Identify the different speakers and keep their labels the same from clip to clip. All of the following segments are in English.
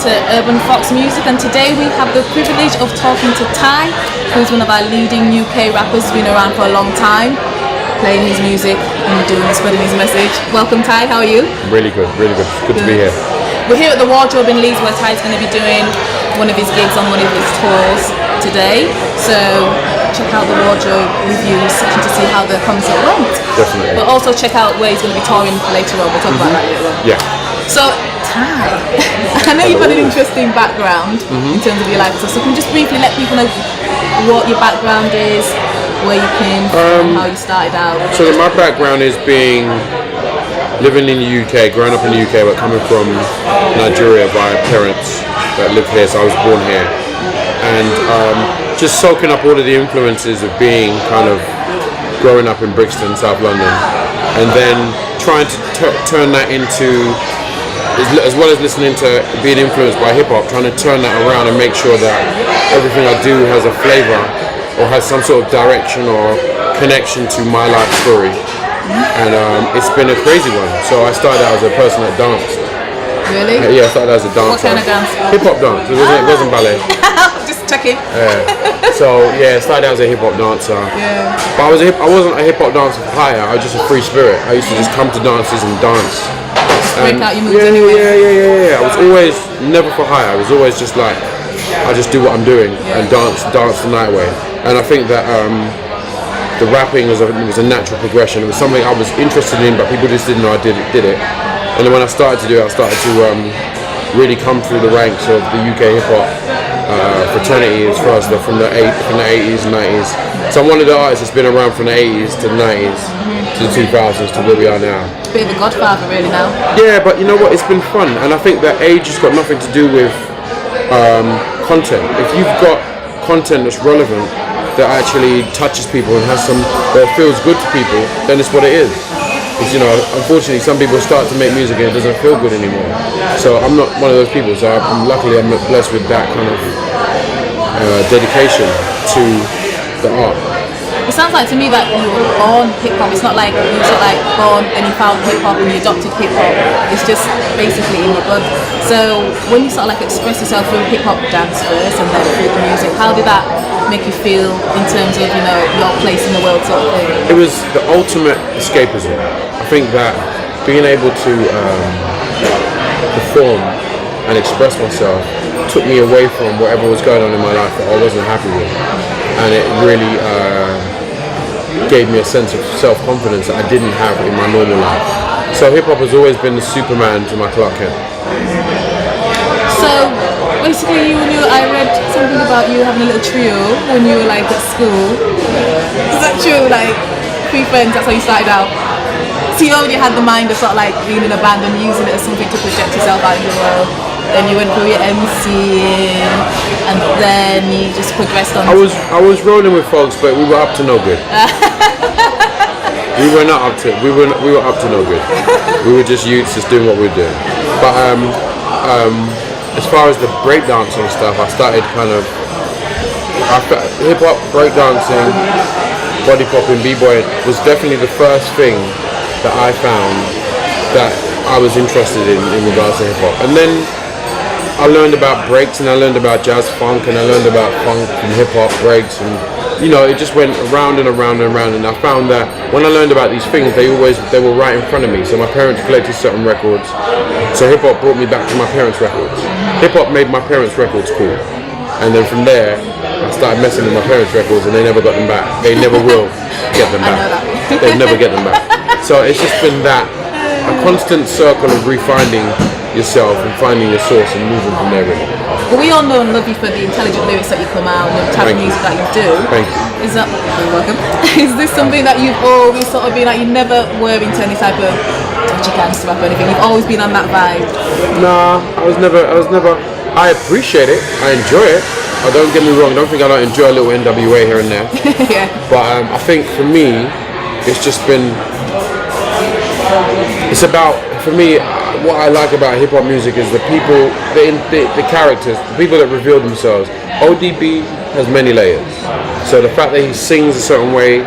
Speaker 1: to Urban Fox Music, and today we have the privilege of talking to Ty, who's one of our leading UK rappers, been around for a long time, playing his music and spreading his message. Welcome, Ty, how are you?
Speaker 2: Really good, really good. Good to be here.
Speaker 1: We're here at the Wardrobe in Leeds, where Ty's going to be doing one of his gigs on one of his tours today, so check out the Wardrobe review section to see how the concert went.
Speaker 2: Definitely.
Speaker 1: But also check out where he's going to be touring later on. We'll talk about that later on.
Speaker 2: Yeah.
Speaker 1: So, Ty, I know you've got an interesting background in terms of your life, so can you just briefly let people know what your background is, where you came from, how you started out?
Speaker 2: So my background is living in the UK, growing up in the UK, but coming from Nigeria by parents that lived here, so I was born here. And just soaking up all of the influences of being kind of growing up in Brixton, South London, and then trying to turn that into, as well as listening to being influenced by hip hop, trying to turn that around and make sure that everything I do has a flavor or has some sort of direction or connection to my life story. And it's been a crazy one. So I started out as a person that danced.
Speaker 1: Really?
Speaker 2: Yeah, I started out as a dancer.
Speaker 1: What kind of dance?
Speaker 2: Hip hop dance. It wasn't ballet.
Speaker 1: Just checking.
Speaker 2: So yeah, I started out as a hip hop dancer.
Speaker 1: Yeah.
Speaker 2: But I wasn't a hip hop dancer for hire. I was just a free spirit. I used to just come to dances and dance.
Speaker 1: Break out your moves anyway.
Speaker 2: Yeah. I was always never for hire. I was always just like, I just do what I'm doing and dance the night away. And I think that the rapping was a natural progression. It was something I was interested in, but people just didn't know I did it. And then when I started to do it, I started to really come through the ranks of the UK hip hop fraternity as far as from the 80s and 90s. So I'm one of the artists that's been around from the 80s to the 90s to the 2000s to where we are now.
Speaker 1: A bit of a godfather really now.
Speaker 2: Yeah, but you know what? It's been fun, and I think that age has got nothing to do with content. If you've got content that's relevant, that actually touches people and that feels good to people, then it's what it is. Because, you know, unfortunately, some people start to make music and it doesn't feel good anymore. So I'm not one of those people. So I'm blessed with that kind of dedication to the art.
Speaker 1: It sounds like to me that you were born hip hop. It's not like you were sort of like born and you found hip hop and you adopted hip hop. It's just basically in your blood. So when you sort of like express yourself through hip hop dance first and then through the music, how did that make you feel in terms of, you know, your place in the world sort of thing?
Speaker 2: It was the ultimate escapism. I think that being able to perform and express myself took me away from whatever was going on in my life that I wasn't happy with, and it really gave me a sense of self-confidence that I didn't have in my normal life. So hip-hop has always been the Superman to my Clark Kent.
Speaker 1: So basically I read something about you having a little trio when you were like at school. Is that true? Like 3 friends, that's how you started out? So you already had the mind of sort of like being in a band and using it as something to project yourself out in the world. Then you went through your MCing, and then you just progressed on.
Speaker 2: I was rolling with folks, but we were up to no good. We were up to no good. We were just youths, just doing what we were doing. But as far as the breakdancing stuff, I started hip hop, breakdancing, body popping, b-boy was definitely the first thing that I found that I was interested in regards to hip hop. And then I learned about breaks, and I learned about jazz funk, and I learned about funk and hip hop breaks, and you know, it just went around and around and around. And I found that when I learned about these things, they were right in front of me. So my parents collected certain records, so hip hop brought me back to my parents' records. Hip hop made my parents' records cool, and then from there I started messing with my parents' records, and they never got them back. They never will get them back. They'll never get them back. So it's just been a constant circle of refining yourself and finding your source and moving from there really.
Speaker 1: Well, we all know and love you for the intelligent lyrics that you come out and the type of music that you do.
Speaker 2: Thank you.
Speaker 1: You're welcome. Is this something that you've always sort of been like, you never were into any type of dodgy gangster rap or anything? You've always been on that vibe?
Speaker 2: Nah, I was never, I appreciate it, I enjoy it. Don't get me wrong, don't think I don't enjoy a little NWA here and there.
Speaker 1: Yeah.
Speaker 2: But I think for me, it's just been, it's about, for me, what I like about hip hop music is the people, the characters, the people that reveal themselves. ODB has many layers. So the fact that he sings a certain way,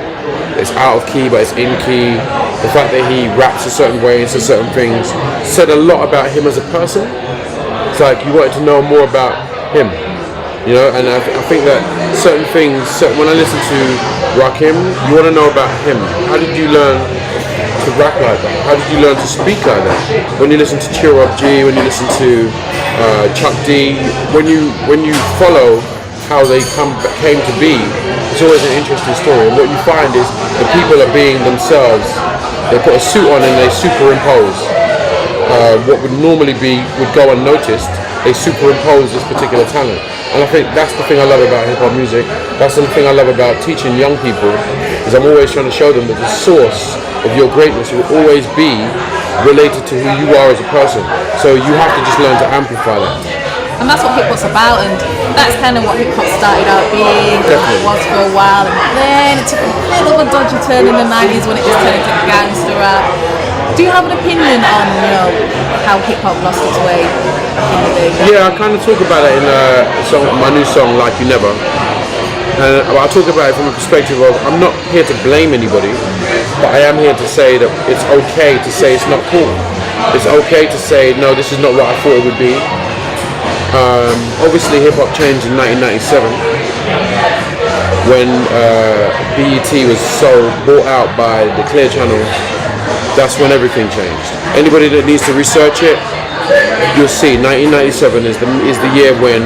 Speaker 2: it's out of key but it's in key. The fact that he raps a certain way into certain things said a lot about him as a person. It's like you wanted to know more about him, you know. And I think that certain things, when I listen to Rakim, you want to know about him. How did you learn to rap like that? How did you learn to speak like that? When you listen to Cheer Up G, when you listen to Chuck D, when you follow how they came to be, it's always an interesting story. And what you find is the people are being themselves. They put a suit on and they superimpose what would normally would go unnoticed. They superimpose this particular talent. And I think that's the thing I love about hip-hop music. That's the thing I love about teaching young people, is I'm always trying to show them that the source of your greatness will always be related to who you are as a person. So you have to just learn to amplify that.
Speaker 1: And that's what hip-hop's about, and that's kind of what hip-hop started out being, it was for a while, and then it took a bit of a dodgy turn in the 90s when it just turned into gangster rap. Do you have an opinion on, how hip-hop lost its way in the day?
Speaker 2: Yeah, I kind of talk about it in my new song, Like You Never. And I talk about it from a perspective of, I'm not here to blame anybody, but I am here to say that it's okay to say it's not cool. It's okay to say, no, this is not what I thought it would be. Obviously hip-hop changed in 1997 when BET was so bought out by the Clear Channel. That's when everything changed. Anybody that needs to research it, you'll see 1997 is the year when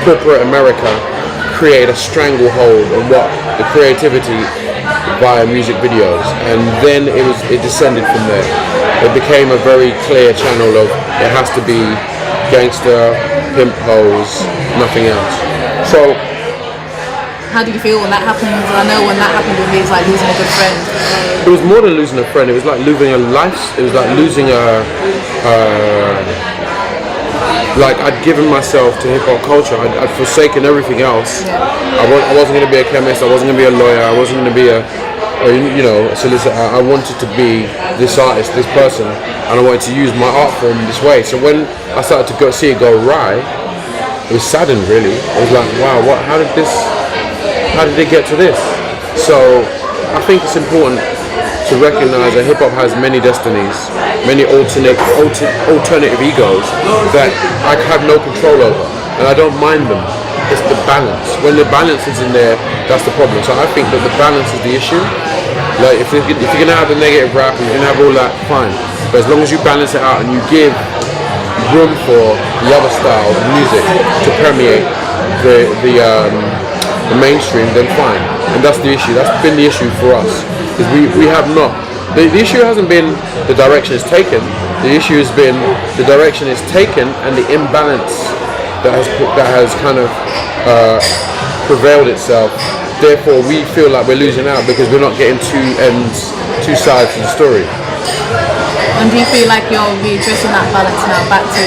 Speaker 2: corporate America created a stranglehold on what the creativity via music videos, and then it descended from there. It became a very clear channel of it has to be gangster, pimp hoes, nothing else. So
Speaker 1: how did you feel when that happened? I know when that happened with me, it's like losing a good friend.
Speaker 2: It was more than losing a friend. It was like losing a life. It was like losing like I'd given myself to hip hop culture. I'd forsaken everything else. I wasn't going to be a chemist. I wasn't going to be a lawyer. I wasn't going to be a solicitor. I wanted to be this artist, this person, and I wanted to use my art form this way. So when I started to see it go awry, it was saddened, really. It was like, wow, how did it get to this? So I think it's important to recognize that hip-hop has many destinies, many alternative egos that I have no control over, and I don't mind them. It's the balance. When the balance is in there, that's the problem. So I think that the balance is the issue. Like if you're gonna have the negative rap and you're gonna have all that, fine. But as long as you balance it out and you give room for the other style of music to permeate the mainstream, then fine. And that's the issue. That's been the issue for us. Because we have not. The issue hasn't been the direction it's taken. The issue has been the direction it's taken and the imbalance that has kind of prevailed itself. Therefore, we feel like we're losing out because we're not getting two sides to the story.
Speaker 1: And do you feel like you're readjusting that balance now back to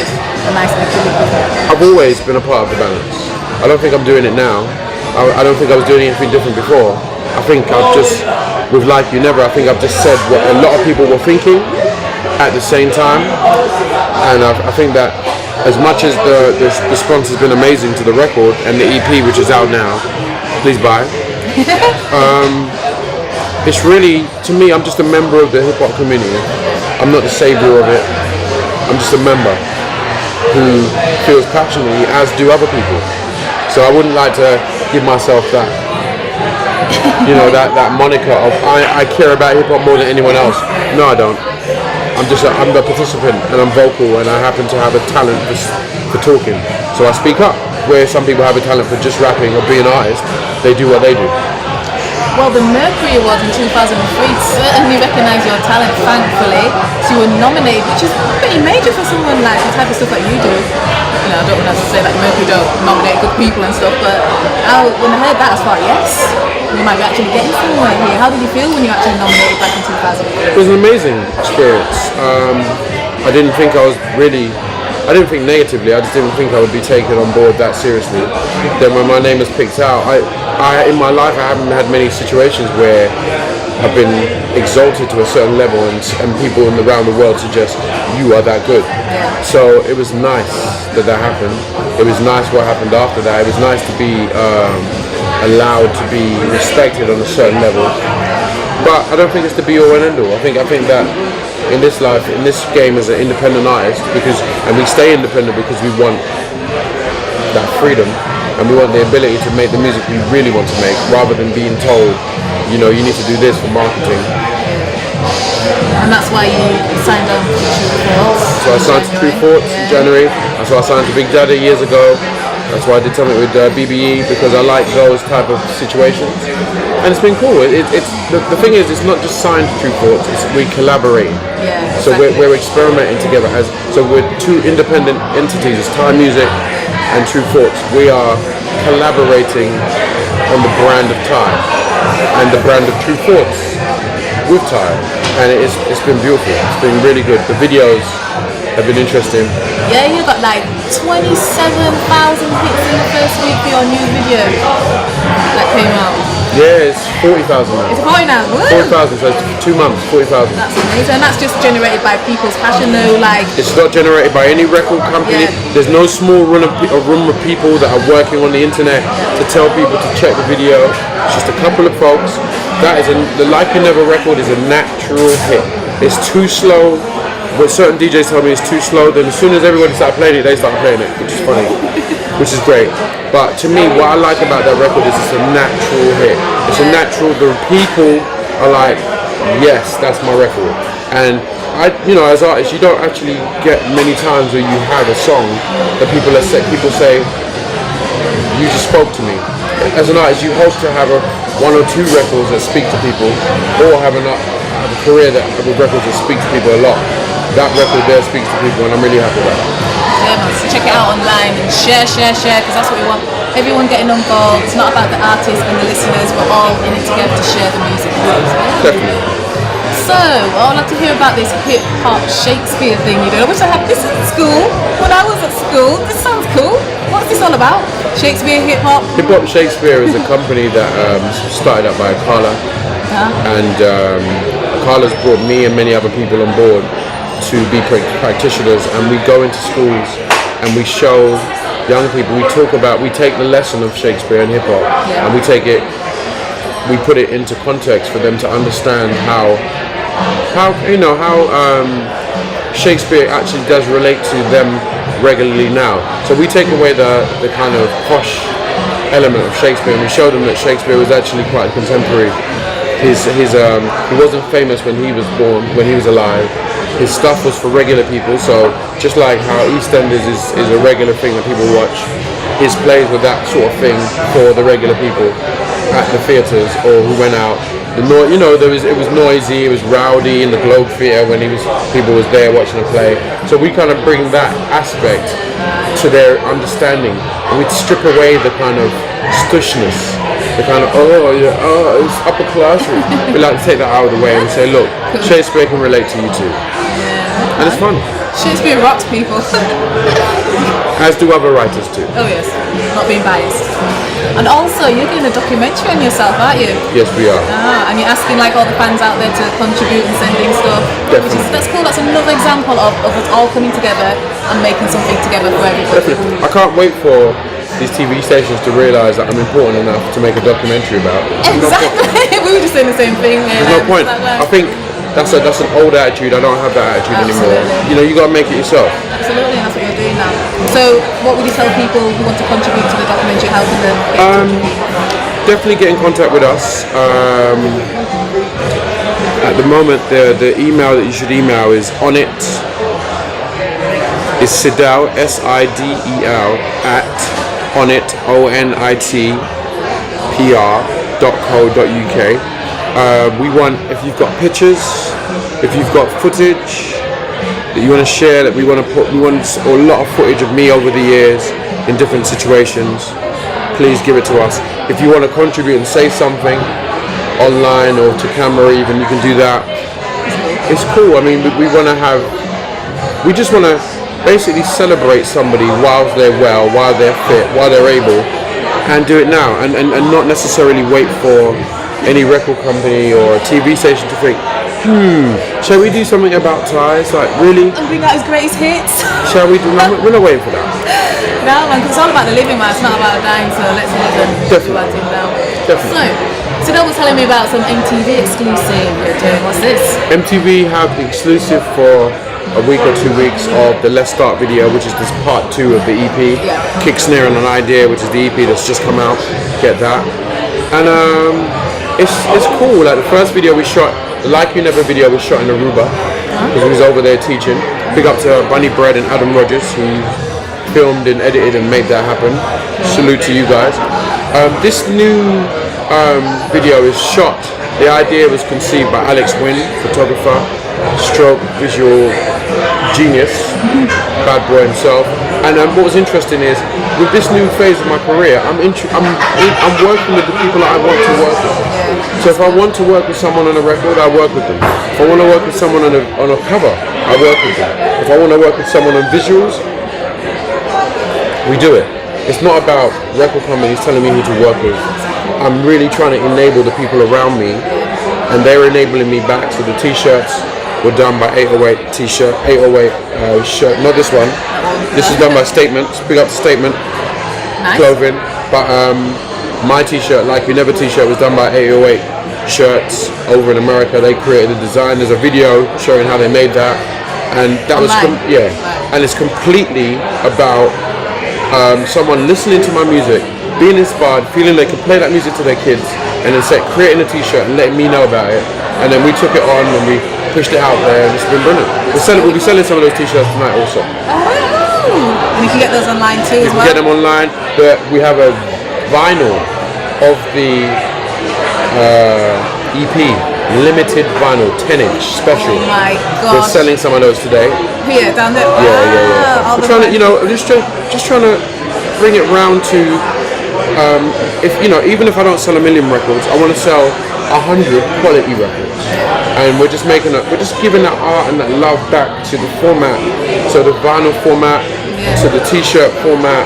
Speaker 1: a nice equilibrium?
Speaker 2: I've always been a part of the balance. I don't think I'm doing it now. I don't think I was doing anything different before. I think I've just, with Like You Never, I think I've just said what a lot of people were thinking at the same time. And I think that as much as the response has been amazing to the record and the EP, which is out now, please buy. It's really, to me, I'm just a member of the hip hop community. I'm not the savior of it. I'm just a member who feels passionately, as do other people. So I wouldn't like to give myself that, that moniker of I care about hip hop more than anyone else. No, I don't. I'm a participant and I'm vocal and I happen to have a talent for talking. So I speak up. Where some people have a talent for just rapping or being an artist, they do what they do.
Speaker 1: Well, the Mercury Awards in 2003 certainly recognised your talent, thankfully. So you were nominated, which is pretty major for someone like the type of stuff that you do. I don't want to say that Mercury don't nominate good people and stuff, but when I heard that, I thought, yes, we might be actually getting somewhere here. How did you feel when you actually nominated back in 2003?
Speaker 2: It was an amazing experience. I didn't think negatively. I just didn't think I would be taken on board that seriously. Then when my name was picked out, I in my life I haven't had many situations where I've been exalted to a certain level and people around the world suggest you are that good.
Speaker 1: Yeah.
Speaker 2: So it was nice that happened. It was nice what happened after that. It was nice to be allowed to be respected on a certain level. But I don't think it's the be all and end all. I think that in this life, in this game as an independent artist, and we stay independent because we want that freedom and we want the ability to make the music we really want to make, rather than being told, you need to do this for marketing.
Speaker 1: And that's why you signed on to True Thoughts.
Speaker 2: So I signed to True Thoughts in January. That's why I signed to Big Daddy years ago. That's why I did something with BBE, because I like those type of situations. And it's been cool. The thing is, it's not just signed to True Thoughts, we collaborate.
Speaker 1: Yeah, exactly.
Speaker 2: So we're experimenting together. So we're two independent entities, it's Thai Music and True Thoughts. We are collaborating on the brand of Thai and the brand of True Thoughts with Thai. And it's been beautiful. It's been really good. The videos have been interesting.
Speaker 1: Yeah, you got like 27,000 hits in the first week for your new video that came out.
Speaker 2: Yeah, it's 40,000 now.
Speaker 1: It's 40 now. Woo!
Speaker 2: 40,000, so it's 2 months, 40,000.
Speaker 1: That's amazing. And that's just generated by people's passion though, like...
Speaker 2: It's not generated by any record company.
Speaker 1: Yeah.
Speaker 2: There's no small room of people that are working on the internet to tell people to check the video. It's just a couple of folks. The Like You Never record is a natural hit. It's too slow. But certain DJs tell me it's too slow, then as soon as everybody started playing it, they started playing it, which is funny, which is great. But to me, what I like about that record is it's a natural hit. It's a natural, the people are like, yes, that's my record. And as artists, you don't actually get many times where you have a song that people say, you just spoke to me. As an artist, you hope to have one or two records that speak to people, or have a career with records that speak to people a lot. That record there speaks to people, and I'm really happy about it.
Speaker 1: Yeah, man, so check it out online and share, because that's what we want. Everyone getting involved. It's not about the artists and the listeners, we're all in it together to share the music.
Speaker 2: Definitely.
Speaker 1: So, I'd like to hear about this hip-hop Shakespeare thing you did. I wish I had this at school. When I was at school, this sounds cool. What's this all about? Shakespeare, hip-hop?
Speaker 2: Hip-hop Shakespeare is a company that started up by Carla. And Carla's brought me and many other people on board to be practitioners, and we go into schools and we show young people, we take the lesson of Shakespeare and hip-hop, and we put it into context for them to understand how Shakespeare actually does relate to them regularly now. So we take away the kind of posh element of Shakespeare, and we show them that Shakespeare was actually quite contemporary. He wasn't famous when he was born, when he was alive. His stuff was for regular people, so just like how EastEnders is a regular thing that people watch, his plays were that sort of thing for the regular people at the theatres or who went out. It was noisy, it was rowdy in the Globe Theatre when people was there watching a play. So we kind of bring that aspect to their understanding, and we strip away the kind of stushness, the kind of it's upper class. We like to take that out of the way and say, look, Shakespeare can relate to you too. And it's fun.
Speaker 1: Shakespeare rocks people.
Speaker 2: As do other writers too.
Speaker 1: Oh yes, not being biased. And also, you're doing a documentary on yourself, aren't you?
Speaker 2: Yes, we are.
Speaker 1: And you're asking like all the fans out there to contribute and sending stuff.
Speaker 2: Definitely.
Speaker 1: That's cool. That's another example of us all coming together and making something together for everybody.
Speaker 2: Definitely. I can't wait for these TV stations to realise that I'm important enough to make a documentary about.
Speaker 1: Exactly. We were just saying the same thing.
Speaker 2: There's no point. I think that's an old attitude. I don't have that attitude anymore. You got to make it yourself.
Speaker 1: Absolutely, and that's what you're doing now. So, what would you tell people who want to contribute to the documentary? How can they get in touch?
Speaker 2: Definitely get in contact with us. At the moment, the email that you should email is onit. It's Sidel, SIDEL at onit, onitpr.co.uk. We want, if you've got pictures, if you've got footage that you want to share, that we want a lot of footage of me over the years in different situations, please give it to us. If you want to contribute and say something online or to camera even, you can do that. It's cool. I mean, we just want to basically celebrate somebody while they're well, while they're fit, while they're able, and do it now, and not necessarily wait for any record company or a TV station to think, shall we do something about ties? Like, really?
Speaker 1: And bring out his greatest hits.
Speaker 2: Shall we do? We're not waiting for that.
Speaker 1: No, man, because it's all about the living, man. It's not about dying, so let's live and do our thing now.
Speaker 2: Definitely.
Speaker 1: So, Sidel was telling me about some MTV exclusive you're doing. What's this?
Speaker 2: MTV have the exclusive for a week or 2 weeks of the Let's Start video, which is this part 2 of the EP.
Speaker 1: Yeah.
Speaker 2: Kick, Snare and an Idea, which is the EP that's just come out. Get that. And it's cool. Like the first video we shot, the Like You Never video was shot in Aruba because we was over there teaching. Big up to Bunny Bread and Adam Rogers who filmed and edited and made that happen. Salute to you guys. This new video is shot. The idea was conceived by Alex Wynn, photographer, stroke visual genius, bad boy himself. And what was interesting is, with this new phase of my career, I'm working with the people that I want to work with. So if I want to work with someone on a record, I work with them. If I want to work with someone on a cover, I work with them. If I want to work with someone on visuals, we do it. It's not about record companies telling me who to work with. I'm really trying to enable the people around me, and they're enabling me back. So the t-shirts were done by 808 t-shirt, 808 shirt, not this one. This is done by Statement. Big up to Statement clothing. But my t-shirt, Like You Never t-shirt, was done by 808 shirts over in America. They created the design. There's a video showing how they made that, and that was and it's completely about someone listening to my music, being inspired, feeling they can play that music to their kids, and then creating a t-shirt and letting me know about it. And then we took it on and we pushed it out there, and it's been brilliant. We'll be selling some of those t-shirts tonight also.
Speaker 1: Oh, and you can get those online too as well?
Speaker 2: You can get them online, but we have a vinyl of the EP, limited vinyl, 10-inch special.
Speaker 1: Oh my God.
Speaker 2: We're selling some of those today.
Speaker 1: Here, down there?
Speaker 2: Yeah. We're trying to, just trying to bring it round to, even if I don't sell 1 million records, I want to sell 100 quality records. And we're just giving that art and that love back to the format. So the vinyl format, to the t-shirt format,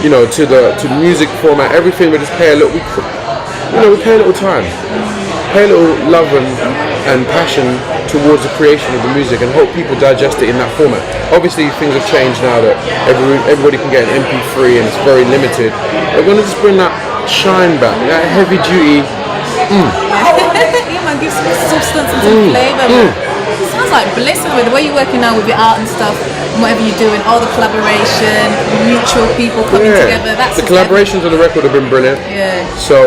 Speaker 2: to the music format, everything. We just pay a little, we pay a little time, pay a little love and passion towards the creation of the music, and hope people digest it in that format. Obviously things have changed now that everybody can get an MP3 and it's very limited. We're going to just bring that shine back, that heavy duty.
Speaker 1: Give some substance and some flavour. It sounds like bliss with the way you're working now with your art and stuff, and whatever you're doing, all the collaboration, mutual people coming together. That's
Speaker 2: the collaborations on the record have been brilliant.
Speaker 1: Yeah.
Speaker 2: So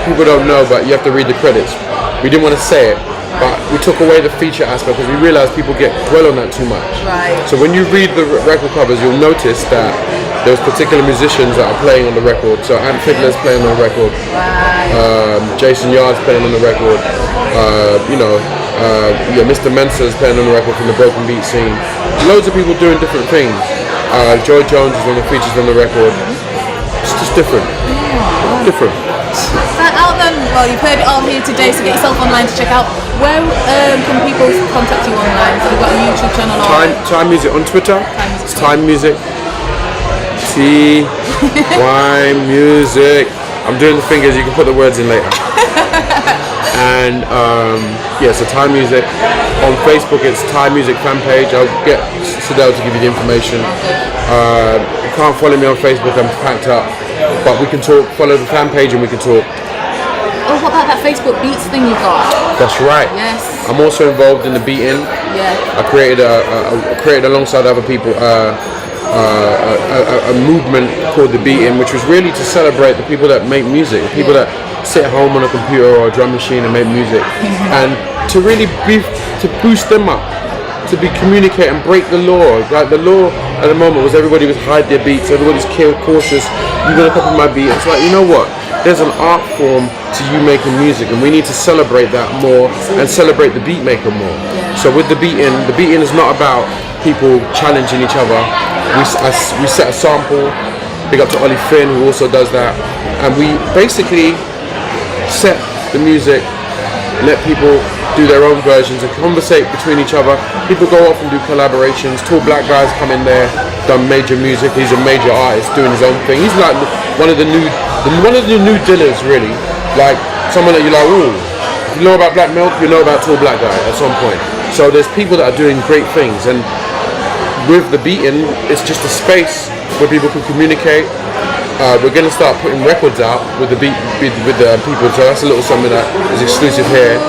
Speaker 2: people don't know, but you have to read the credits. We didn't want to say it, but we took away the feature aspect because we realized people dwell on that too much.
Speaker 1: Right.
Speaker 2: So when you read the record covers, you'll notice that there's particular musicians that are playing on the record. So Ant Fiddler's playing on the record.
Speaker 1: Right.
Speaker 2: Jason Yard's playing on the record. Mr. Mensa's playing on the record from the broken beat scene. Loads of people doing different things. Joy Jones is one of the features on the record. It's just different. Different.
Speaker 1: Out then, well, you've heard it all here today, so get yourself online to check out. Where can people contact you online? So you've got a YouTube channel or
Speaker 2: Time Music on Twitter. It's Time Music. T-Y Music. I'm doing the fingers, you can put the words in later. And so Time Music. On Facebook it's Time Music fan page. I'll get Sidel to give you the information. You can't follow me on Facebook, I'm packed up. But we can talk, follow the fan page and we can talk.
Speaker 1: Oh, what about that Facebook Beats thing you've got?
Speaker 2: That's right.
Speaker 1: Yes.
Speaker 2: I'm also involved in the Beat-In.
Speaker 1: Yeah.
Speaker 2: I created alongside other people a movement called the Beat-In, which was really to celebrate the people that make music, the people that sit at home on a computer or a drum machine and make music, and to really to boost them up, to communicate and break the law. Like the law at the moment was everybody was hide their beats, everybody's cautious. You're gonna copy my beat. It's like, you know what? There's an art form to you making music, and we need to celebrate that more and celebrate the beat maker more. So with the Beat-In is not about people challenging each other. We set a sample. Big up to Ollie Finn, who also does that, and we basically set the music, let people do their own versions and conversate between each other. People go off and do collaborations. Tall Black Guy's come in there, done major music. He's a major artist doing his own thing. He's like one of the new Dillers, really. Like someone that you're like, ooh, if you know about Black Milk, you know about Tall Black Guy at some point. So there's people that are doing great things, and with the Beat-In, it's just a space where people can communicate, we're going to start putting records out with the with the people. So that's a little something that is exclusive here,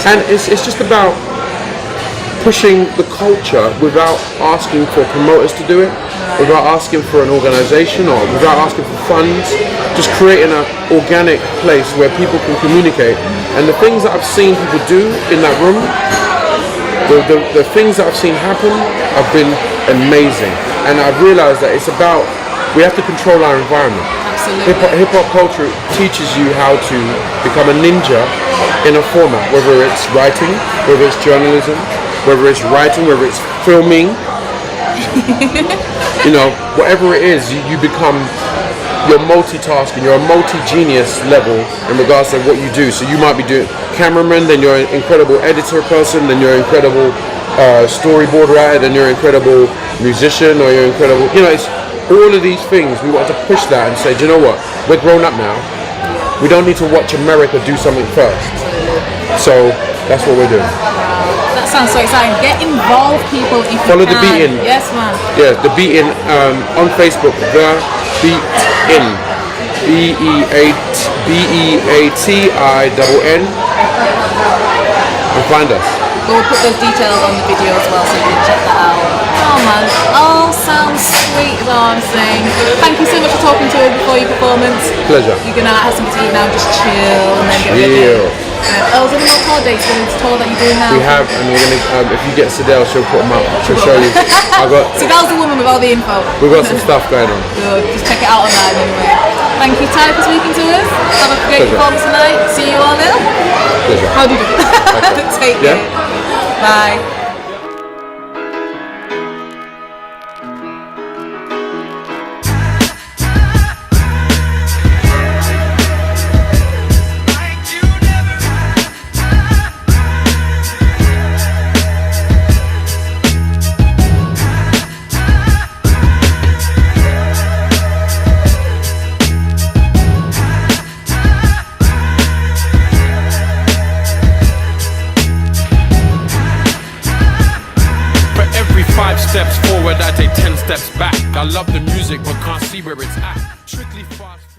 Speaker 2: and it's just about pushing the culture without asking for promoters to do it, without asking for an organisation or without asking for funds. Just creating an organic place where people can communicate. And the things that I've seen people do in that room, the things that I've seen happen have been amazing. And I've realised that it's about, we have to control our environment.
Speaker 1: Absolutely.
Speaker 2: Hip hop culture teaches you how to become a ninja in a format, whether it's writing, whether it's journalism, whether it's writing, whether it's filming, you know, whatever it is, you become, you're multitasking, you're a multi-genius level in regards to what you do. So you might be doing cameraman, then you're an incredible editor person, then you're an incredible storyboard writer, then you're an incredible musician, or you're incredible, you know, it's all of these things. We want to push that and say, do you know what, we're grown up now, we don't need to watch America do something first. So that's what we're doing.
Speaker 1: That sounds so exciting. Get involved, people, if you
Speaker 2: Follow
Speaker 1: can.
Speaker 2: The Beat In.
Speaker 1: Yes, man.
Speaker 2: Yeah, The Beat In on Facebook. The Beat In. BEATINN. And find us.
Speaker 1: We'll put those details on the video as well, so you can check that out. Oh man, all sounds sweet, is all I'm saying. Thank you so much for talking to us before your performance.
Speaker 2: Pleasure.
Speaker 1: You're gonna have something to eat now, just chill, and then get ready. Oh, there's any more tour dates for this tour that you're doing now?
Speaker 2: We have, and we're gonna. If you get Sidel, she'll put them up. She'll show you.
Speaker 1: Sidel's the woman with all the info.
Speaker 2: We've got some stuff going on.
Speaker 1: Good. Just check it out online anyway. Thank you, Ty, for speaking to us. Have a great performance tonight. See you all there.
Speaker 2: Pleasure.
Speaker 1: How do you do? Take care. Bye.
Speaker 3: Steps forward, I take 10 steps back. I love the music, but can't see where it's at. Strictly fast.